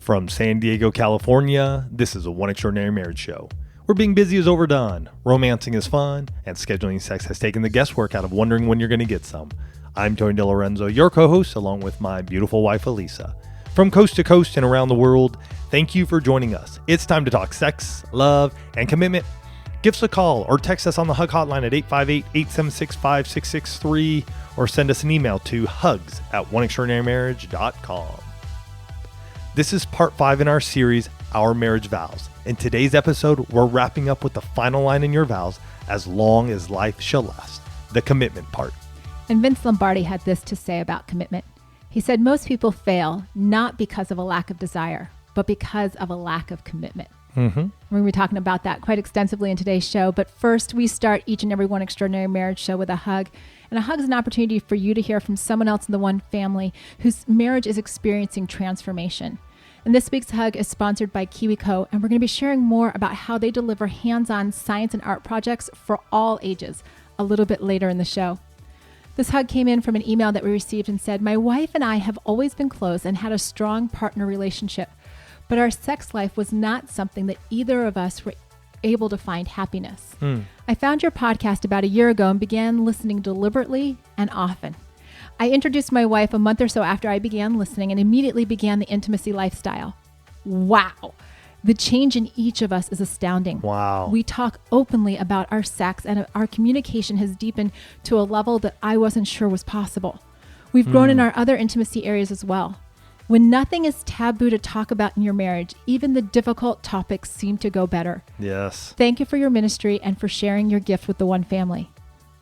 From San Diego, California, this is a One Extraordinary Marriage show, where being busy is overdone, romancing is fun, and scheduling sex has taken the guesswork out of wondering when you're going to get some. I'm Tony DeLorenzo, your co-host, along with my beautiful wife, Elisa. From coast to coast and around the world, thank you for joining us. It's time to talk sex, love, and commitment. Give us a call or text us on the HUG hotline at 858-876-5663 or send us an email to hugs@oneextraordinarymarriage.com. This is part 5 in our series, Our Marriage Vows. In today's episode, we're wrapping up with the final line in your vows, as long as life shall last, the commitment part. And Vince Lombardi had this to say about commitment. He said, most people fail not because of a lack of desire, but because of a lack of commitment. Mm-hmm. We're going to be talking about that quite extensively in today's show. But first, we start each and every One Extraordinary Marriage show with a hug. And a hug is an opportunity for you to hear from someone else in the one family whose marriage is experiencing transformation. And this week's hug is sponsored by KiwiCo, and we're going to be sharing more about how they deliver hands-on science and art projects for all ages a little bit later in the show. This hug came in from an email that we received and said, my wife and I have always been close and had a strong partner relationship, but our sex life was not something that either of us were able to find happiness. I found your podcast about a year ago and began listening deliberately and often. I introduced my wife a month or so after I began listening and immediately began the intimacy lifestyle. Wow. The change in each of us is astounding. Wow. We talk openly about our sex and our communication has deepened to a level that I wasn't sure was possible. We've grown in our other intimacy areas as well. When nothing is taboo to talk about in your marriage, even the difficult topics seem to go better. Yes. Thank you for your ministry and for sharing your gift with the one family.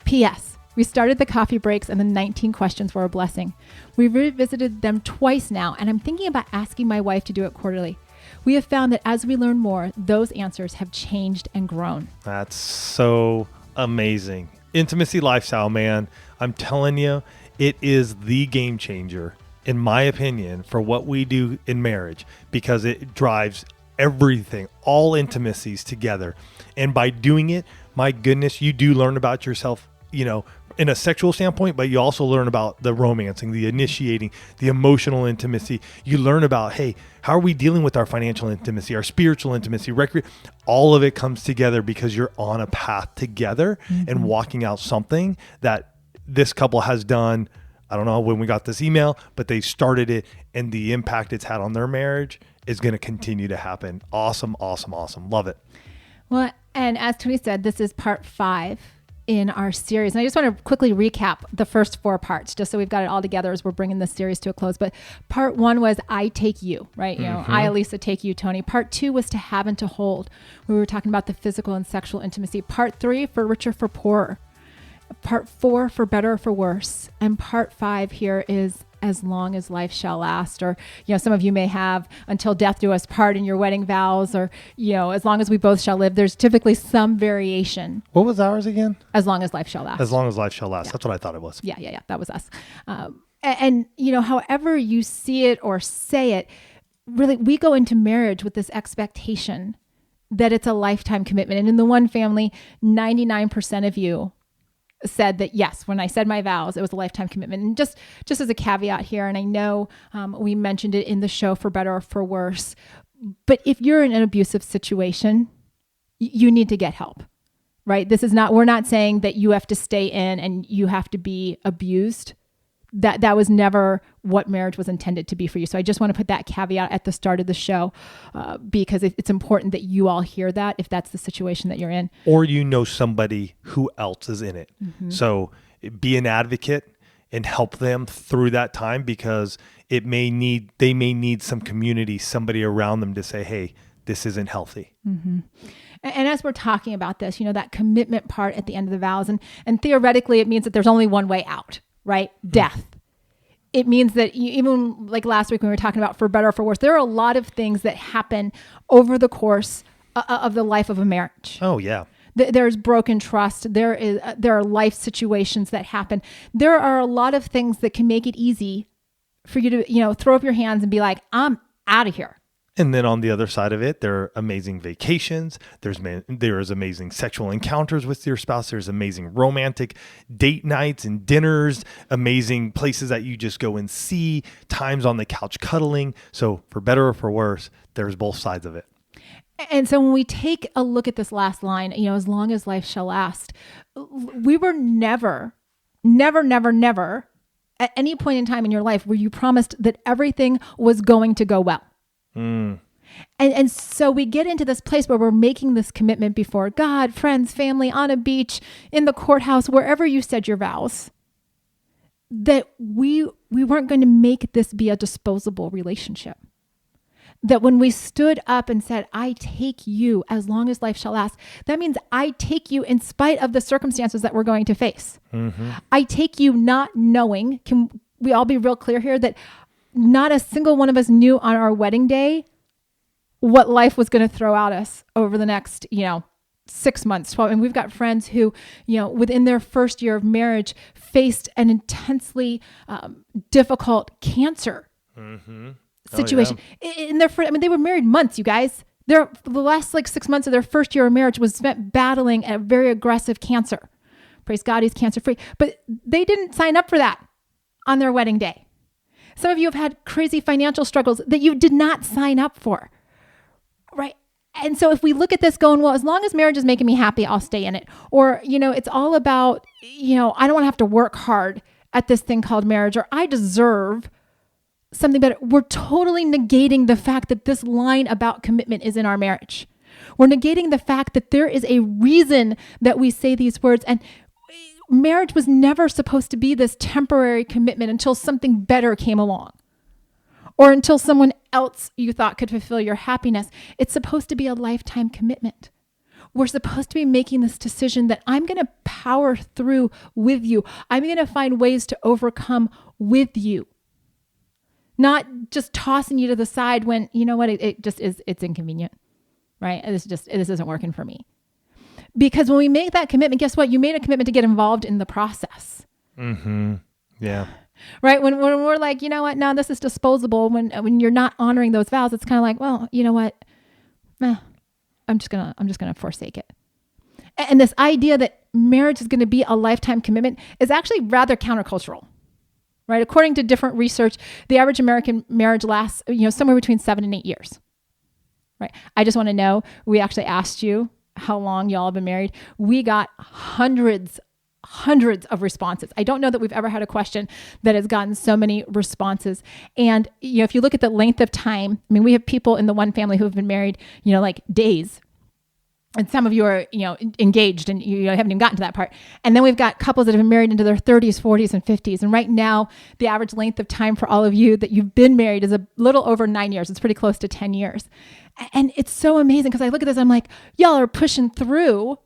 P.S. We started the coffee breaks and the 19 questions were a blessing. We've revisited them twice now, and I'm thinking about asking my wife to do it quarterly. We have found that as we learn more, those answers have changed and grown. That's so amazing. Intimacy lifestyle, man. I'm telling you, it is the game changer, in my opinion, for what we do in marriage, because it drives everything, all intimacies together. And by doing it, my goodness, you do learn about yourself, in a sexual standpoint, but you also learn about the romancing, the initiating, the emotional intimacy. You learn about, hey, how are we dealing with our financial intimacy, our spiritual intimacy, all of it comes together because you're on a path together and walking out something that this couple has done. I don't know when we got this email, but they started it, and the impact it's had on their marriage is going to continue to happen. Awesome, awesome, awesome. Love it. Well, and as Tony said, this is part 5 in our series. And I just want to quickly recap the first 4 parts, just so we've got it all together as we're bringing this series to a close. But part 1 was I take you, right? I, Elisa, take you, Tony. Part 2 was to have and to hold. We were talking about the physical and sexual intimacy. Part 3 for richer, for poorer. Part 4 for better or for worse. And part 5 here is as long as life shall last, or, some of you may have until death do us part in your wedding vows, or, as long as we both shall live. There's typically some variation. What was ours again? As long as life shall last. As long as life shall last. Yeah. That's what I thought it was. Yeah. That was us. And however you see it or say it, really, we go into marriage with this expectation that it's a lifetime commitment. And in the one family, 99% of you said that, yes, when I said my vows, it was a lifetime commitment. And just as a caveat here, and I know we mentioned it in the show for better or for worse, but if you're in an abusive situation, you need to get help, right? We're not saying that you have to stay in and you have to be abused. That was never what marriage was intended to be for you. So I just want to put that caveat at the start of the show because it's important that you all hear that if that's the situation that you're in. Or somebody who else is in it. So be an advocate and help them through that time, because they may need some community, somebody around them to say, hey, this isn't healthy. And as we're talking about this, that commitment part at the end of the vows, and theoretically it means that there's only one way out. Right? Death. It means that even like last week when we were talking about for better or for worse, there are a lot of things that happen over the course of the life of a marriage. Oh, yeah. There's broken trust. There are life situations that happen. There are a lot of things that can make it easy for you to, throw up your hands and be like, I'm out of here. And then on the other side of it, there are amazing vacations. There's amazing sexual encounters with your spouse. There's amazing romantic date nights and dinners, amazing places that you just go and see, times on the couch cuddling. So for better or for worse, there's both sides of it. And so when we take a look at this last line, as long as life shall last, we were never at any point in time in your life where you promised that everything was going to go well. And so we get into this place where we're making this commitment before God, friends, family, on a beach, in the courthouse, wherever you said your vows, that we weren't going to make this be a disposable relationship. That when we stood up and said, I take you as long as life shall last, that means I take you in spite of the circumstances that we're going to face. I take you not knowing, can we all be real clear here, that not a single one of us knew on our wedding day what life was going to throw at us over the next, 6 months, 12. And we've got friends who, within their first year of marriage faced an intensely difficult cancer situation. In their first, they were married months, you guys. The last 6 months of their first year of marriage was spent battling a very aggressive cancer. Praise God, he's cancer free. But they didn't sign up for that on their wedding day. Some of you have had crazy financial struggles that you did not sign up for, right? And so if we look at this going, well, as long as marriage is making me happy, I'll stay in it. Or, it's all about, I don't want to have to work hard at this thing called marriage, or I deserve something better. We're totally negating the fact that this line about commitment is in our marriage. We're negating the fact that there is a reason that we say these words. And marriage was never supposed to be this temporary commitment until something better came along, or until someone else you thought could fulfill your happiness. It's supposed to be a lifetime commitment. We're supposed to be making this decision that I'm going to power through with you. I'm going to find ways to overcome with you. Not just tossing you to the side when, it's inconvenient, right? This isn't working for me. Because when we make that commitment, guess what? You made a commitment to get involved in the process. Yeah. Right? When we're like, you know what? No, this is disposable. When you're not honoring those vows, it's kind of like, well, you know what? I'm just gonna forsake it. And this idea that marriage is going to be a lifetime commitment is actually rather countercultural. Right? According to different research, the average American marriage lasts, somewhere between 7 and 8 years. Right? I just want to know, we actually asked you how long y'all have been married. We got hundreds of responses. I don't know that we've ever had a question that has gotten so many responses. And, if you look at the length of time, we have people in the one family who have been married, days. And some of you are, engaged and you haven't even gotten to that part. And then we've got couples that have been married into their 30s, 40s, and 50s. And right now, the average length of time for all of you that you've been married is a little over 9 years. It's pretty close to 10 years. And it's so amazing because I look at this, I'm like, y'all are pushing through.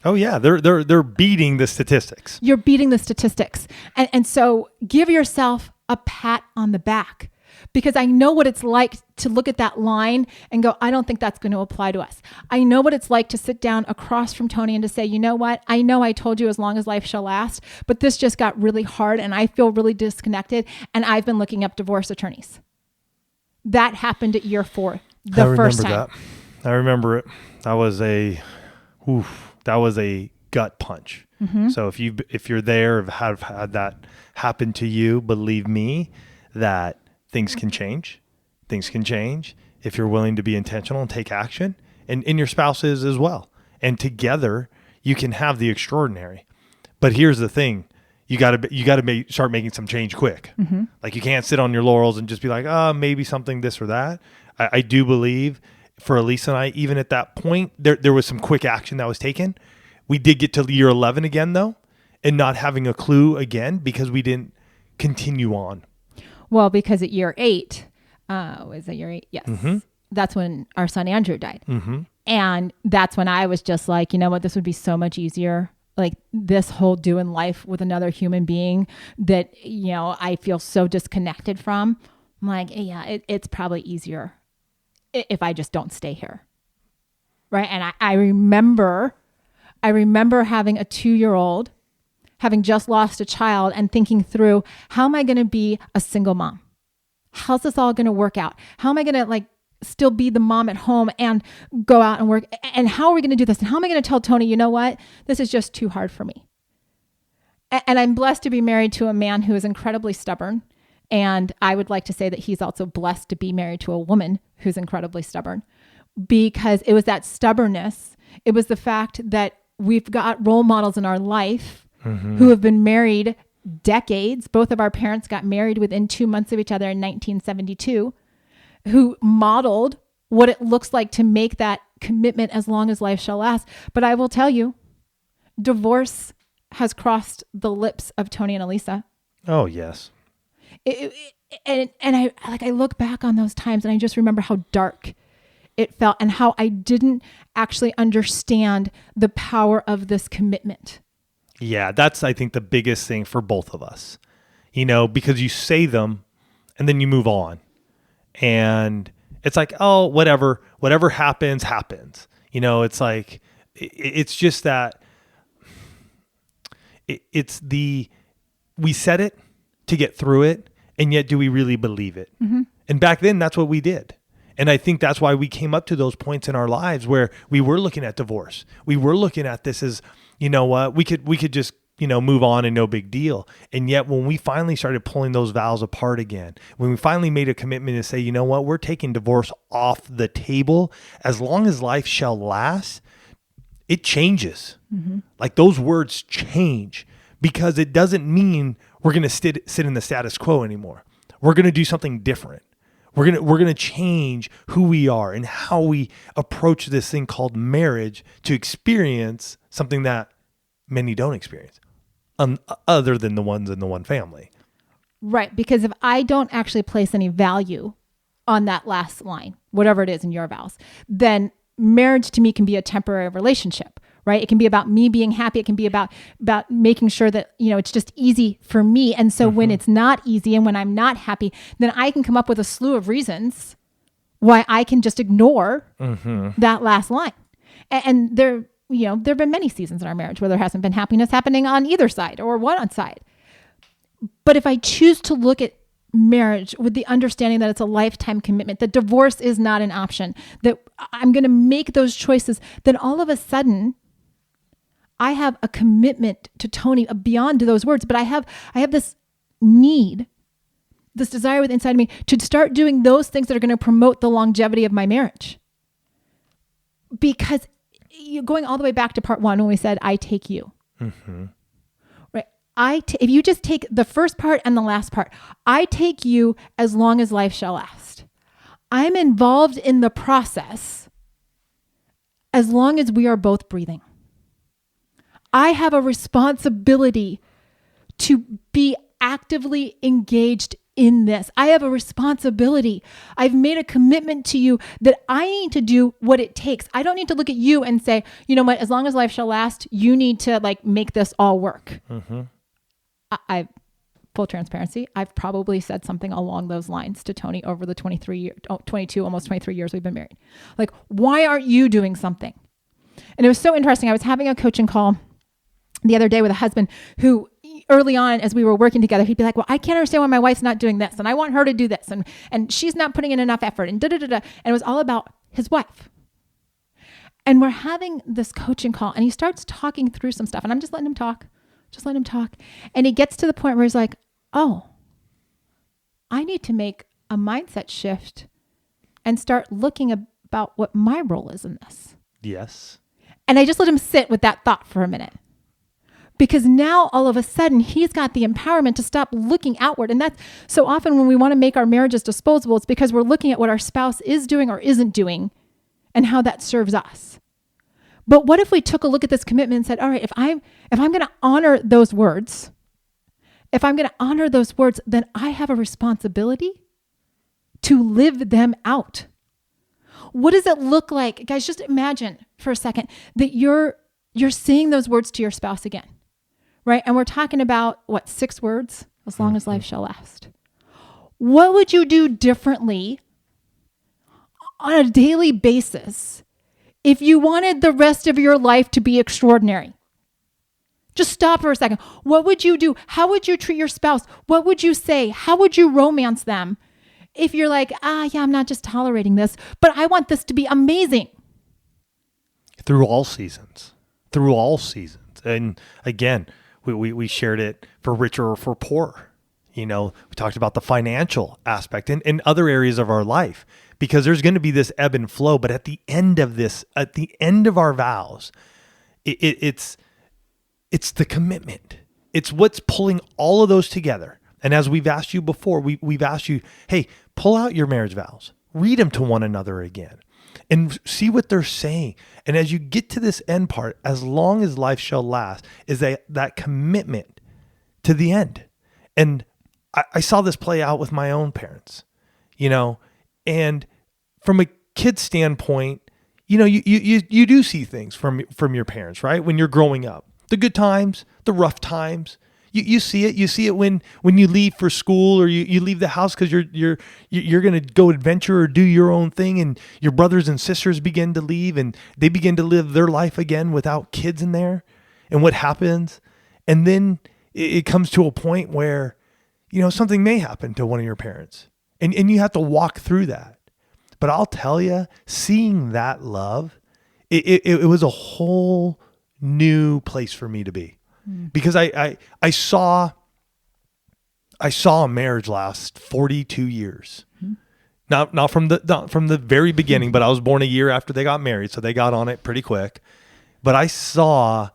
Oh yeah, they're beating the statistics. You're beating the statistics. And so give yourself a pat on the back, because I know what it's like to look at that line and go, I don't think that's going to apply to us. I know what it's like to sit down across from Tony and to say, you know what? I know I told you as long as life shall last, but this just got really hard and I feel really disconnected. And I've been looking up divorce attorneys. That happened at year 4, the first time. I remember it. That was a gut punch. So if you're there, have had that happen to you, believe me that things can change. Things can change if you're willing to be intentional and take action, and your spouse is as well. And together you can have the extraordinary. But here's the thing. You got to start making some change quick. Like you can't sit on your laurels and just be like, maybe something this or that. I do believe for Elisa and I, even at that point, there was some quick action that was taken. We did get to year 11 again though, and not having a clue again because we didn't continue on. Well, because at year 8, was that year 8? Yes. That's when our son Andrew died. And that's when I was just like, you know what, this would be so much easier. Like this whole doing life with another human being that, I feel so disconnected from. I'm like, yeah, it's probably easier if I just don't stay here. Right. And I remember having a 2-year-old, having just lost a child and thinking through, how am I going to be a single mom? How's this all going to work out? How am I going to like still be the mom at home and go out and work? And how are we going to do this? And how am I going to tell Tony, you know what? This is just too hard for me. And I'm blessed to be married to a man who is incredibly stubborn. And I would like to say that he's also blessed to be married to a woman who's incredibly stubborn, because it was that stubbornness. It was the fact that we've got role models in our life who have been married decades. Both of our parents got married within 2 months of each other in 1972, who modeled what it looks like to make that commitment as long as life shall last. But I will tell you, divorce has crossed the lips of Tony and Elisa. Oh, yes. And I look back on those times and I just remember how dark it felt and how I didn't actually understand the power of this commitment. Yeah, that's, I think, the biggest thing for both of us, because you say them and then you move on. And it's like, oh, whatever happens. It's like, it's just that we said it to get through it. And yet do we really believe it? Mm-hmm. And back then, that's what we did. And I think that's why we came up to those points in our lives where we were looking at divorce. We were looking at this as, we could just, move on and no big deal. And yet when we finally started pulling those vows apart again, when we finally made a commitment to say, you know what, we're taking divorce off the table as long as life shall last, it changes. Mm-hmm. Like those words change, because it doesn't mean we're going to sit in the status quo anymore. We're going to do something different. We're going to change who we are and how we approach this thing called marriage to experience something that many don't experience, other than the ones in the one family. Right. Because if I don't actually place any value on that last line, whatever it is in your vows, then marriage to me can be a temporary relationship, right? It can be about me being happy. It can be about making sure that, it's just easy for me. And so when it's not easy and when I'm not happy, then I can come up with a slew of reasons why I can just ignore that last line. And there have been many seasons in our marriage where there hasn't been happiness happening on either side or one side. But if I choose to look at marriage with the understanding that it's a lifetime commitment, that divorce is not an option, that I'm going to make those choices, then all of a sudden I have a commitment to Tony beyond those words, but I have this need, this desire within inside of me to start doing those things that are going to promote the longevity of my marriage. Because you're going all the way back to part one when we said, I take you. Mm-hmm. Right? If you just take the first part and the last part, I take you as long as life shall last. I'm involved in the process as long as we are both breathing. I have a responsibility to be actively engaged in this. I have a responsibility. I've made a commitment to you that I need to do what it takes. I don't need to look at you and say, you know what, as long as life shall last, you need to make this all work. Mm-hmm. I full transparency, I've probably said something along those lines to Tony over the 22, almost 23 years we've been married. Like, why aren't you doing something? And it was so interesting. I was having a coaching call the other day with a husband who early on, as we were working together, he'd be like, well, I can't understand why my wife's not doing this. And I want her to do this. And she's not putting in enough effort and da-da-da-da. And it was all about his wife. And we're having this coaching call and he starts talking through some stuff and I'm just letting him talk. And he gets to the point where he's like, oh, I need to make a mindset shift and start looking about what my role is in this. Yes. And I just let him sit with that thought for a minute. Because now all of a sudden he's got the empowerment to stop looking outward. And that's so often when we want to make our marriages disposable, it's because we're looking at what our spouse is doing or isn't doing and how that serves us. But what if we took a look at this commitment and said, all right, if I'm going to honor those words, then I have a responsibility to live them out. What does it look like? Guys, just imagine for a second that you're saying those words to your spouse again, right? And we're talking about 6 words, as long as life shall last. What would you do differently on a daily basis if you wanted the rest of your life to be extraordinary? Just stop for a second. What would you do? How would you treat your spouse? What would you say? How would you romance them if you're like, yeah, I'm not just tolerating this, but I want this to be amazing. Through all seasons. And again, we shared it for richer or for poorer. We talked about the financial aspect and other areas of our life, because there's going to be this ebb and flow. But at the end of our vows, it's the commitment. It's what's pulling all of those together. And as we've asked you before, we've asked you, hey, pull out your marriage vows, read them to one another again, and see what they're saying. And as you get to this end part, as long as life shall last, is that commitment to the end. And I saw this play out with my own parents, and from a kid's standpoint, you do see things from your parents, right? When you're growing up, the good times, the rough times. You see it. You see it when you leave for school, or you leave the house because you're going to go adventure or do your own thing, and your brothers and sisters begin to leave and they begin to live their life again without kids in there. And what happens? And then it comes to a point where, something may happen to one of your parents, and you have to walk through that. But I'll tell you, seeing that love, it was a whole new place for me to be. Because I saw a marriage last 42 years. Not from the very beginning, but I was born a year after they got married, so they got on it pretty quick. But I saw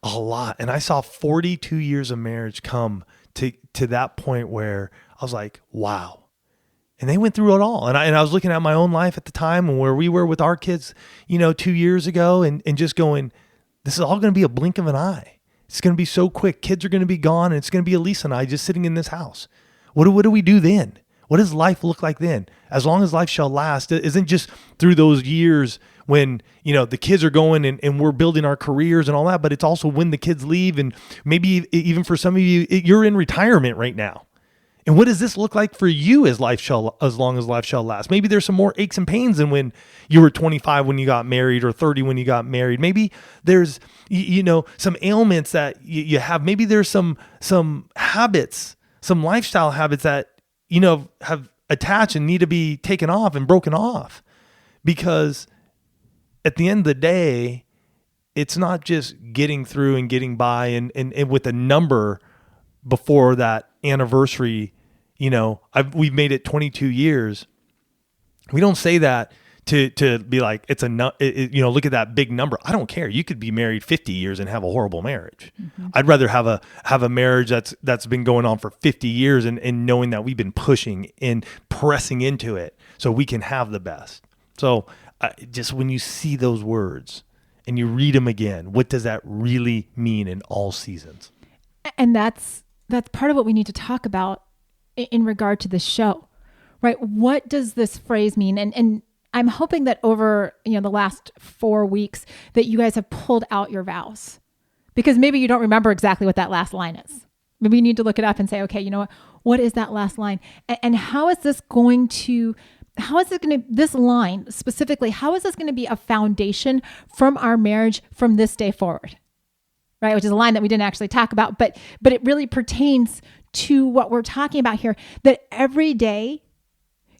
a lot, and I saw 42 years of marriage come to that point where I was like, wow. And they went through it all. And I was looking at my own life at the time and where we were with our kids, 2 years ago, and just going, this is all going to be a blink of an eye. It's going to be so quick. Kids are going to be gone, and it's going to be Elisa and I just sitting in this house. What do we do then? What does life look like then? As long as life shall last, it isn't just through those years when, the kids are going and we're building our careers and all that, but it's also when the kids leave, and maybe even for some of you, you're in retirement right now. And what does this look like for you as long as life shall last? Maybe there's some more aches and pains than when you were 25 when you got married, or 30 when you got married. Maybe there's, some ailments that you have. Maybe there's some habits, some lifestyle habits that, have attached and need to be taken off and broken off. Because at the end of the day, it's not just getting through and getting by and with a number before that anniversary. We've made it 22 years. We don't say that to be like, it's look at that big number. I don't care. You could be married 50 years and have a horrible marriage. Mm-hmm. I'd rather have a marriage that's been going on for 50 years and knowing that we've been pushing and pressing into it so we can have the best. So just when you see those words and you read them again, what does that really mean in all seasons? And that's part of what we need to talk about in regard to this show, right? What does this phrase mean? And I'm hoping that over, the last 4 weeks that you guys have pulled out your vows, because maybe you don't remember exactly what that last line is. Maybe you need to look it up and say, okay, you know what is that last line? And this line specifically, how is this going to be a foundation from our marriage from this day forward? Right? Which is a line that we didn't actually talk about, but it really pertains to what we're talking about here, that every day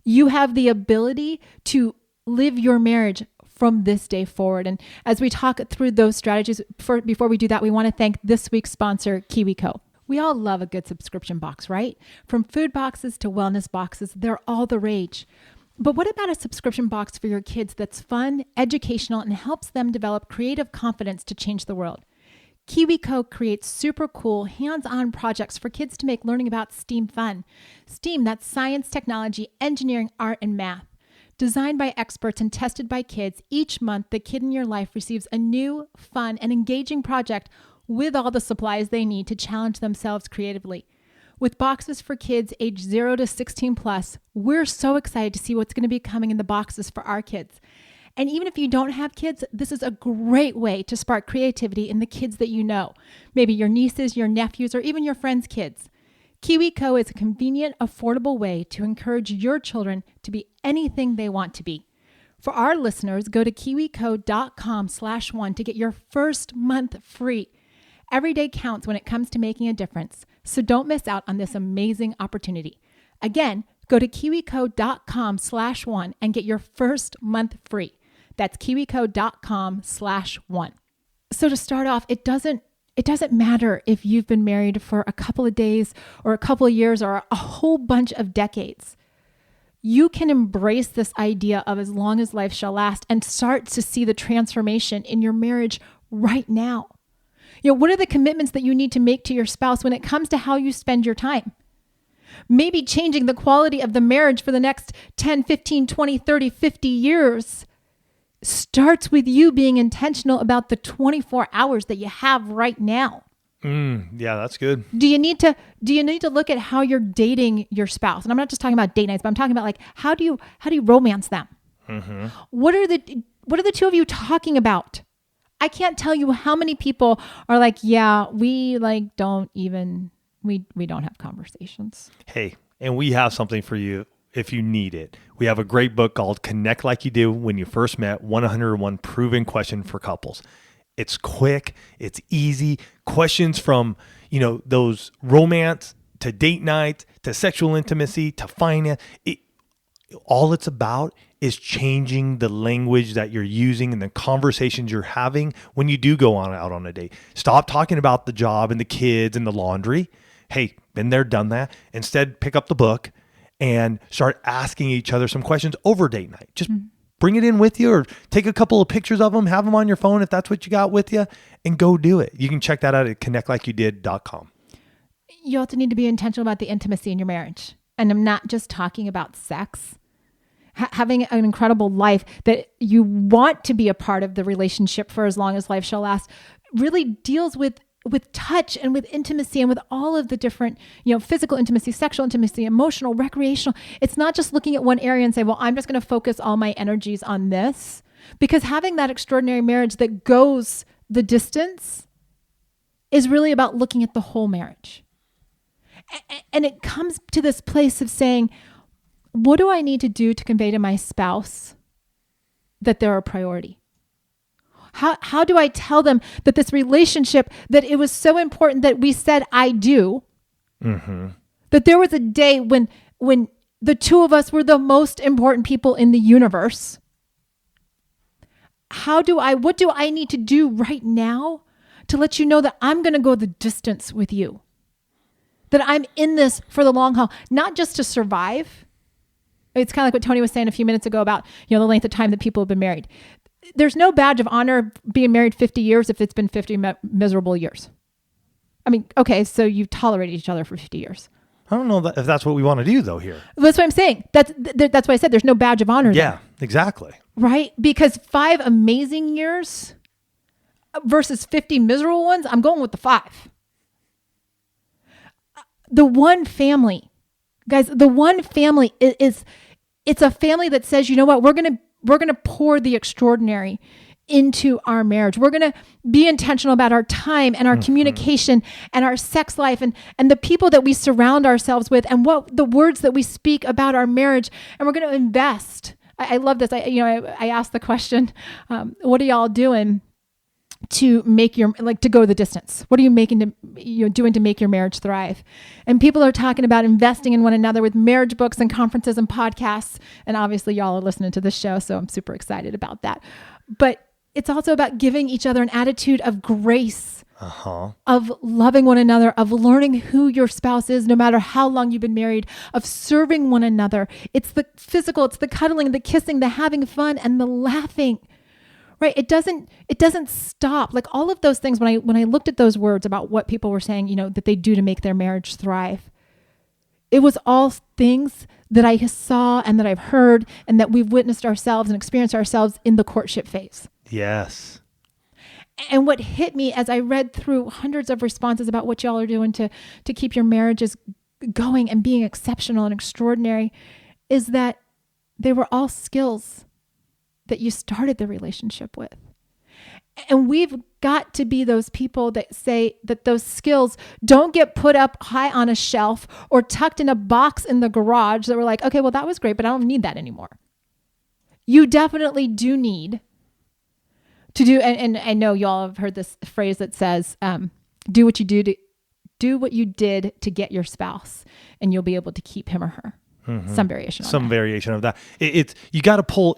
you have the ability to live your marriage from this day forward. And as we talk through those strategies, before we do that, we want to thank this week's sponsor, KiwiCo. We all love a good subscription box, right? From food boxes to wellness boxes, they're all the rage. But what about a subscription box for your kids that's fun, educational, and helps them develop creative confidence to change the world? KiwiCo creates super cool, hands-on projects for kids to make learning about STEAM fun. STEAM, that's science, technology, engineering, art, and math. Designed by experts and tested by kids, each month the kid in your life receives a new, fun, and engaging project with all the supplies they need to challenge themselves creatively. With boxes for kids age 0 to 16 plus, we're so excited to see what's going to be coming in the boxes for our kids. And even if you don't have kids, this is a great way to spark creativity in the kids that you know. Maybe your nieces, your nephews, or even your friends' kids. KiwiCo is a convenient, affordable way to encourage your children to be anything they want to be. For our listeners, go to kiwico.com/one to get your first month free. Every day counts when it comes to making a difference, so don't miss out on this amazing opportunity. Again, Go to kiwico.com/one and get your first month free. That's kiwico.com/one. So to start off, it doesn't matter if you've been married for a couple of days or a couple of years or a whole bunch of decades. You can embrace this idea of as long as life shall last and start to see the transformation in your marriage right now. What are the commitments that you need to make to your spouse when it comes to how you spend your time? Maybe changing the quality of the marriage for the next 10, 15, 20, 30, 50 years starts with you being intentional about the 24 hours that you have right now. Yeah, that's good. Do you need to look at how you're dating your spouse? And I'm not just talking about date nights, but I'm talking about like how do you romance them? Mm-hmm. What are the two of you talking about? I can't tell you how many people are like, yeah, we like don't even we don't have conversations. Hey, and we have something for you if you need it. We have a great book called Connect Like You Did When You First Met, 101 Proven Question for Couples. It's quick, it's easy. Questions from, those romance to date nights to sexual intimacy to finance. All it's about is changing the language that you're using and the conversations you're having when you do go out on a date. Stop talking about the job and the kids and the laundry. Hey, been there, done that. Instead, pick up the book and start asking each other some questions over date night. Just bring it in with you or take a couple of pictures of them, have them on your phone if that's what you got with you, and go do it. You can check that out at connectlikeyouDid.com. You also need to be intentional about the intimacy in your marriage. And I'm not just talking about sex. Having an incredible life that you want to be a part of the relationship for as long as life shall last really deals with touch and with intimacy and with all of the different, physical intimacy, sexual intimacy, emotional, recreational. It's not just looking at one area and say, well, I'm just going to focus all my energies on this. Because having that extraordinary marriage that goes the distance is really about looking at the whole marriage. And it comes to this place of saying, what do I need to do to convey to my spouse that they're a priority? How do I tell them that this relationship, that it was so important that we said, I do, that there was a day when the two of us were the most important people in the universe? What do I need to do right now to let you know that I'm going to go the distance with you? That I'm in this for the long haul, not just to survive. It's kind of like what Tony was saying a few minutes ago about, the length of time that people have been married. There's no badge of honor being married 50 years if it's been 50 miserable years. I mean, okay, so you've tolerated each other for 50 years. I don't know if that's what we want to do though here. That's what I'm saying. That's why I said there's no badge of honor there. Yeah, exactly. Right? Because 5 amazing years versus 50 miserable ones, I'm going with the 5. The one family, guys, it's a family that says, you know what, we're going to pour the extraordinary into our marriage. We're going to be intentional about our time and our communication and our sex life and the people that we surround ourselves with and what the words that we speak about our marriage. And we're going to invest. I love this. I asked the question, what are y'all doing to make to go the distance? What are you doing to make your marriage thrive? And people are talking about investing in one another with marriage books and conferences and podcasts. And obviously y'all are listening to this show, so I'm super excited about that. But it's also about giving each other an attitude of grace, of loving one another, of learning who your spouse is, no matter how long you've been married, of serving one another. It's the physical, it's the cuddling, the kissing, the having fun, and the laughing. Right. It doesn't stop. Like all of those things, when I looked at those words about what people were saying, that they do to make their marriage thrive, it was all things that I saw and that I've heard and that we've witnessed ourselves and experienced ourselves in the courtship phase. Yes. And what hit me as I read through hundreds of responses about what y'all are doing to keep your marriages going and being exceptional and extraordinary is that they were all skills that you started the relationship with. And we've got to be those people that say that those skills don't get put up high on a shelf or tucked in a box in the garage that we're like, okay, well, that was great, but I don't need that anymore. You definitely do need to do, and I know y'all have heard this phrase that says, do what you did to get your spouse and you'll be able to keep him or her. some variation on Some that. variation of that. It's you got to pull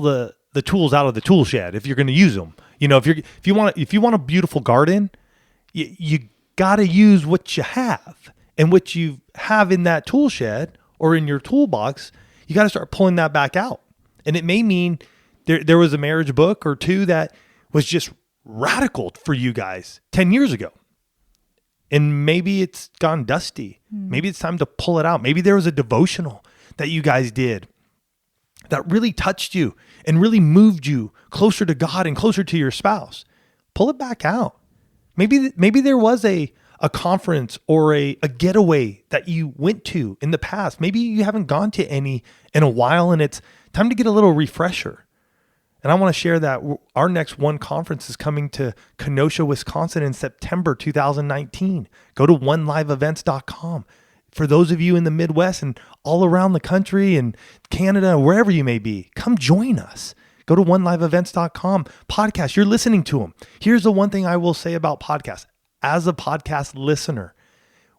the tools out of the tool shed if you're going to use them. If you want a beautiful garden, you got to use what you have, and what you have in that tool shed or in your toolbox, you got to start pulling that back out. And it may mean there was a marriage book or two that was just radical for you guys 10 years ago. And maybe it's gone dusty. Maybe it's time to pull it out. Maybe there was a devotional that you guys did that really touched you and really moved you closer to God and closer to your spouse. Pull it back out. Maybe there was a conference or a getaway that you went to in the past. Maybe you haven't gone to any in a while, and it's time to get a little refresher. And I want to share that our next one conference is coming to Kenosha, Wisconsin in September 2019. Go to oneliveevents.com. For those of you in the Midwest and all around the country and Canada, wherever you may be, come join us. Go to oneliveevents.com. Podcast, you're listening to them. Here's the one thing I will say about podcasts. As a podcast listener,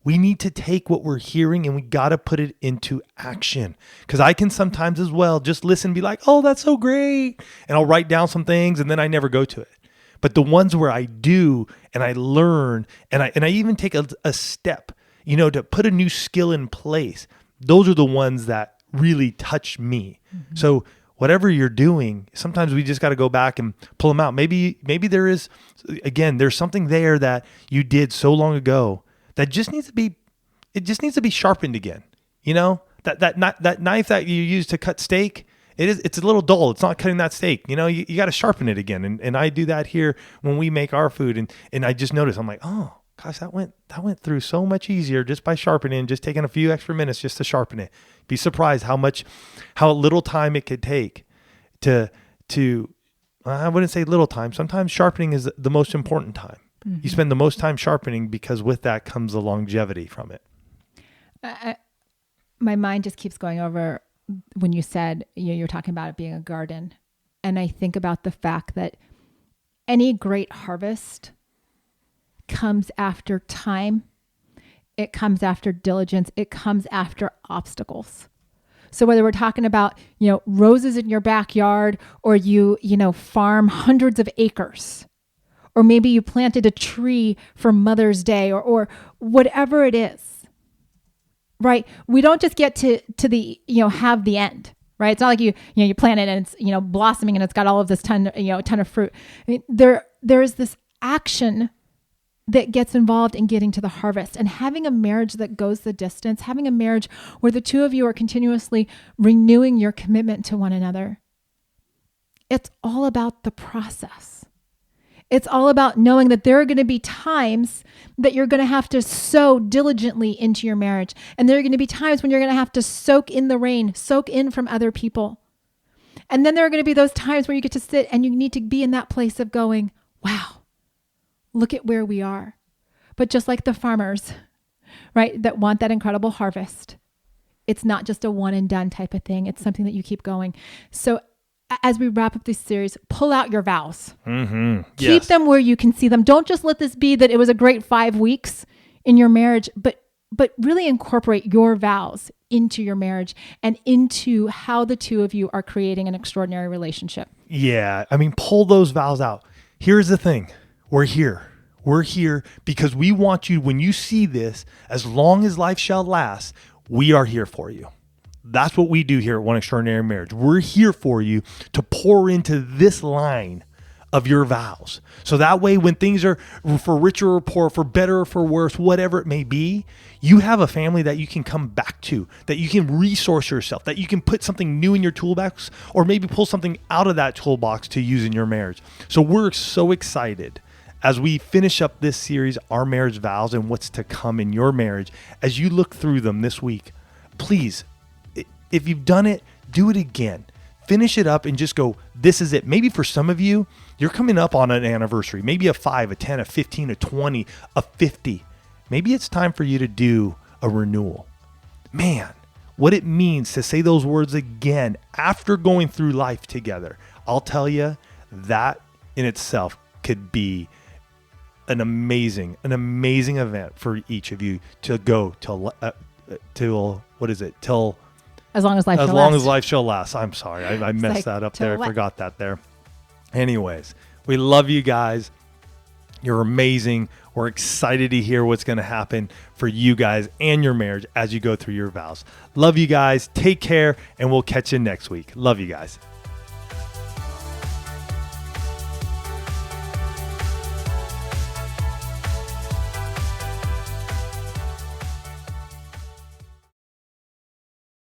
we need to take what we're hearing and we got to put it into action. Because I can sometimes as well just listen and be like, oh, that's so great. And I'll write down some things and then I never go to it. But the ones where I do and I learn and I even take a step, to put a new skill in place, those are the ones that really touch me. Mm-hmm. So whatever you're doing, sometimes we just got to go back and pull them out. Maybe there's something there that you did so long ago that just needs to be sharpened again. That knife that you use to cut steak, it's a little dull. It's not cutting that steak. You got to sharpen it again. And I do that here when we make our food. And I just noticed, I'm like, oh gosh, that went through so much easier just by sharpening, just taking a few extra minutes just to sharpen it. Be surprised how little time it could take to I wouldn't say little time. Sometimes sharpening is the most important time. Mm-hmm. You spend the most time sharpening because with that comes the longevity from it. My mind just keeps going over when you said, you're talking about it being a garden. And I think about the fact that any great harvest comes after time. It comes after diligence. It comes after obstacles. So whether we're talking about, roses in your backyard or you farm hundreds of acres, or maybe you planted a tree for Mother's Day or whatever it is, right? We don't just get to the, have the end, right? It's not like you plant it and it's, blossoming and it's got all of this ton of fruit. I mean, there is this action that gets involved in getting to the harvest, and having a marriage that goes the distance, having a marriage where the two of you are continuously renewing your commitment to one another. It's all about the process. It's all about knowing that there are going to be times that you're going to have to sow diligently into your marriage. And there are going to be times when you're going to have to soak in the rain, soak in from other people. And then there are going to be those times where you get to sit and you need to be in that place of going, wow, look at where we are. But just like the farmers, right, that want that incredible harvest, it's not just a one and done type of thing. It's something that you keep going. So as we wrap up this series, pull out your vows. Mm-hmm. Keep them where you can see them. Don't just let this be that it was a great 5 weeks in your marriage, but really incorporate your vows into your marriage and into how the two of you are creating an extraordinary relationship. Yeah. I mean, pull those vows out. Here's the thing. We're here. We're here because we want you, when you see this, as long as life shall last, we are here for you. That's what we do here at One Extraordinary Marriage. We're here for you to pour into this line of your vows. So that way, when things are for richer or poor, for better or for worse, whatever it may be, you have a family that you can come back to, that you can resource yourself, that you can put something new in your toolbox, or maybe pull something out of that toolbox to use in your marriage. So we're so excited as we finish up this series, Our Marriage Vows, and what's to come in your marriage. As you look through them this week, please, if you've done it, do it again. Finish it up and just go, this is it. Maybe for some of you, you're coming up on an anniversary, maybe a 5, a 10, a 15, a 20, a 50. Maybe it's time for you to do a renewal. Man, what it means to say those words again after going through life together. I'll tell you, that in itself could be an amazing event for each of you to go till As long as life As shall long last. as life shall last. I'm sorry. I messed like, that up till there. what? I forgot that there. Anyways, we love you guys. You're amazing. We're excited to hear what's going to happen for you guys and your marriage as you go through your vows. Love you guys. Take care, and we'll catch you next week. Love you guys.